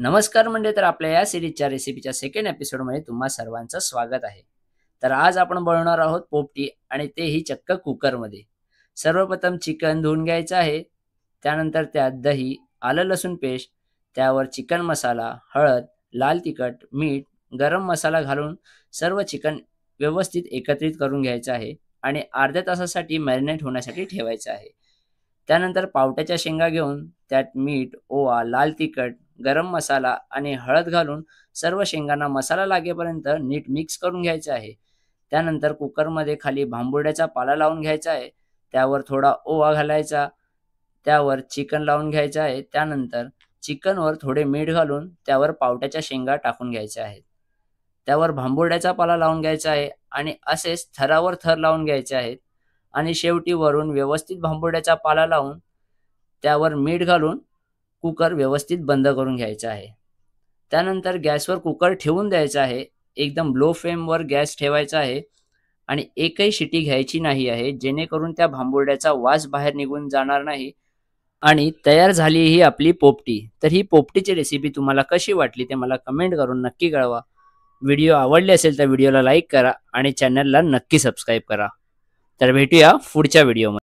नमस्कार म्हणजे तर आपल्या या सिरीजच्या रेसिपीच्या सेकंड एपिसोडमध्ये तुम्हा सर्वांचं स्वागत आहे. तर आज आपण बनवणार आहोत पोपटी आणि तेही चक्क कुकरमध्ये. सर्वप्रथम चिकन धुवून घ्यायचं आहे. त्यानंतर त्यात दही, आलं लसूण पेस्ट, त्यावर चिकन मसाला, हळद, लाल तिखट, मीठ, गरम मसाला घालून सर्व चिकन व्यवस्थित एकत्रित करून घ्यायचं आहे आणि अर्ध्या तासासाठी मॅरिनेट होण्यासाठी ठेवायचं आहे. त्यानंतर पावट्याच्या शेंगा घेऊन त्यात मीठ, ओवा, लाल तिखट, गरम मसाला आणि हळद घालून सर्व शेंगांना मसाला लागेपर्यंत नीट मिक्स करून घ्यायचं आहे. त्यानंतर कुकरमध्ये खाली भांबुर्ड्याचा पाला लावून घ्यायचा आहे. त्यावर थोडा ओवा घालायचा. त्यावर चिकन लावून घ्यायचं आहे. त्यानंतर चिकनवर थोडे मीठ घालून त्यावर पावट्याच्या शेंगा टाकून घ्यायच्या आहेत. त्यावर भांबुर्ड्याचा पाला लावून घ्यायचा आहे आणि असेच थरावर थर लावून घ्यायचे आहेत आणि शेवटी वरून व्यवस्थित भांबुर्ड्याचा पाला लावून त्यावर मीठ घालून कुकर व्यवस्थित बंद करून घ्यायचा आहे. त्यानंतर गॅसवर कुकर ठेवून द्यायचा आहे. एकदम लो फ्लेमवर गॅस ठेवायचा आहे आणि एकही शिटी घ्यायची नाही आहे, जेणेकरून त्या भांबुर्ड्याचा वास बाहेर निघून जाणार नाही. आणि तयार झाली ही आपली पोपटी. तर ही पोपटीची रेसिपी तुम्हाला कशी वाटली ते मला कमेंट करून नक्की कळवा. व्हिडिओ आवडले असेल तर व्हिडिओला लाईक करा आणि चॅनलला नक्की सबस्क्राईब करा. तर भेटूया पुढच्या व्हिडिओमध्ये.